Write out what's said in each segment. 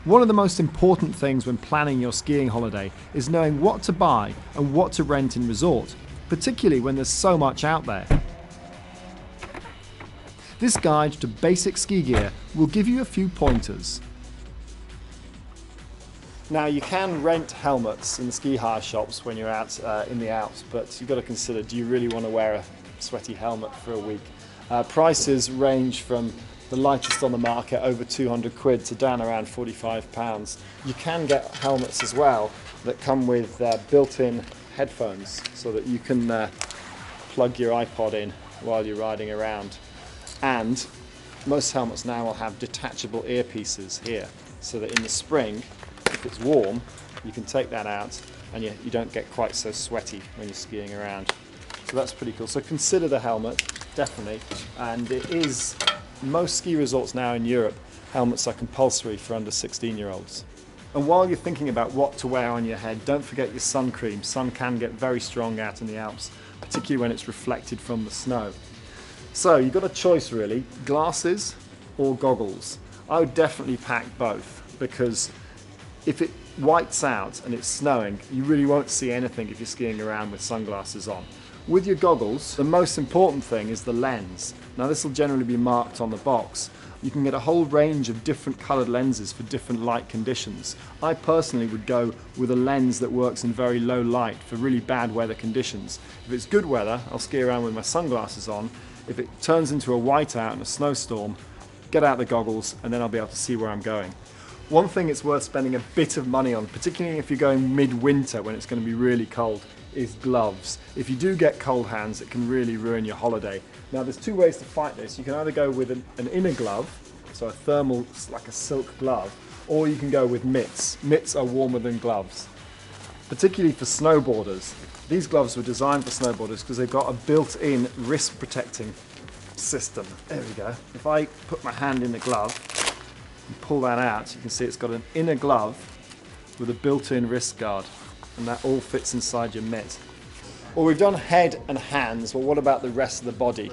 One of the most important things when planning your skiing holiday is knowing what to buy and what to rent in resort, particularly when there's so much out there. This guide to basic ski gear will give you a few pointers. Now, you can rent helmets in the ski hire shops when you're out in the Alps, but you've got to consider, do you really want to wear a sweaty helmet for a week? Prices range from the lightest on the market, over 200 quid, to down around £45. You can get helmets as well that come with built-in headphones so that you can plug your iPod in while you're riding around. And most helmets now will have detachable earpieces here, so that in the spring, if it's warm, you can take that out and you don't get quite so sweaty when you're skiing around. So that's pretty cool. So consider the helmet, definitely. And it is, most ski resorts now in Europe, helmets are compulsory for under 16-year-olds. And while you're thinking about what to wear on your head, don't forget your sun cream. Sun can get very strong out in the Alps, particularly when it's reflected from the snow. So you've got a choice really, glasses or goggles. I would definitely pack both, because if it whites out and it's snowing, you really won't see anything if you're skiing around with sunglasses on. With your goggles, the most important thing is the lens. Now, this will generally be marked on the box. You can get a whole range of different coloured lenses for different light conditions. I personally would go with a lens that works in very low light for really bad weather conditions. If it's good weather, I'll ski around with my sunglasses on. If it turns into a whiteout and a snowstorm, get out the goggles and then I'll be able to see where I'm going. One thing it's worth spending a bit of money on, particularly if you're going midwinter when it's going to be really cold, is gloves. If you do get cold hands, it can really ruin your holiday. Now, there's two ways to fight this. You can either go with an inner glove, so a thermal, like a silk glove, or you can go with mitts. Mitts are warmer than gloves, particularly for snowboarders. These gloves were designed for snowboarders because they've got a built-in wrist protecting system. There we go. If I put my hand in the glove and pull that out, you can see it's got an inner glove with a built-in wrist guard, and that all fits inside your mitt. Well, we've done head and hands, but what about the rest of the body?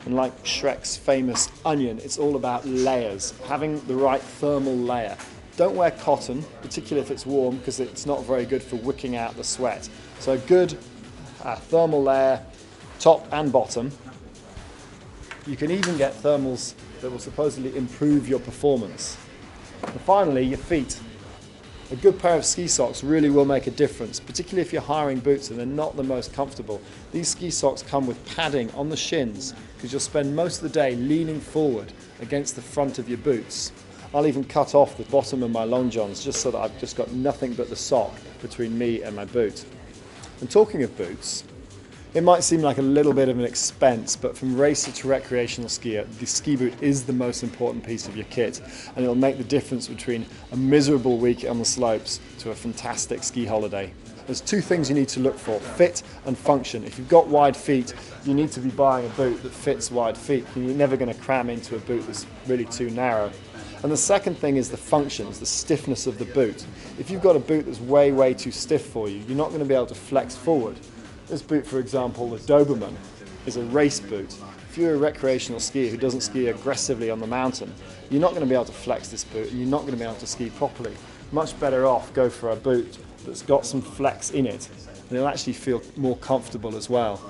And like Shrek's famous onion, it's all about layers, having the right thermal layer. Don't wear cotton, particularly if it's warm, because it's not very good for wicking out the sweat. So a good thermal layer, top and bottom. You can even get thermals that will supposedly improve your performance. And finally, your feet. A good pair of ski socks really will make a difference, particularly if you're hiring boots and they're not the most comfortable. These ski socks come with padding on the shins, because you'll spend most of the day leaning forward against the front of your boots. I'll even cut off the bottom of my long johns just so that I've just got nothing but the sock between me and my boot. And talking of boots, it might seem like a little bit of an expense, but from racer to recreational skier, the ski boot is the most important piece of your kit, and it'll make the difference between a miserable week on the slopes to a fantastic ski holiday. There's two things you need to look for: fit and function. If you've got wide feet, you need to be buying a boot that fits wide feet. You're never going to cram into a boot that's really too narrow. And the second thing is the functions, the stiffness of the boot. If you've got a boot that's way too stiff for you, you're not going to be able to flex forward. This boot, for example, the Doberman, is a race boot. If you're a recreational skier who doesn't ski aggressively on the mountain, you're not going to be able to flex this boot and you're not going to be able to ski properly. Much better off go for a boot that's got some flex in it, and it'll actually feel more comfortable as well.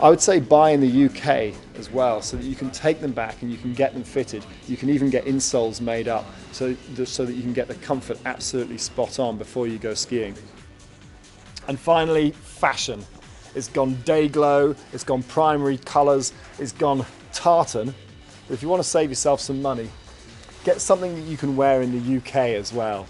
I would say buy in the UK as well, so that you can take them back and you can get them fitted. You can even get insoles made up so that you can get the comfort absolutely spot on before you go skiing. And finally, fashion. It's gone day glow, it's gone primary colours, it's gone tartan. But if you want to save yourself some money, get something that you can wear in the UK as well.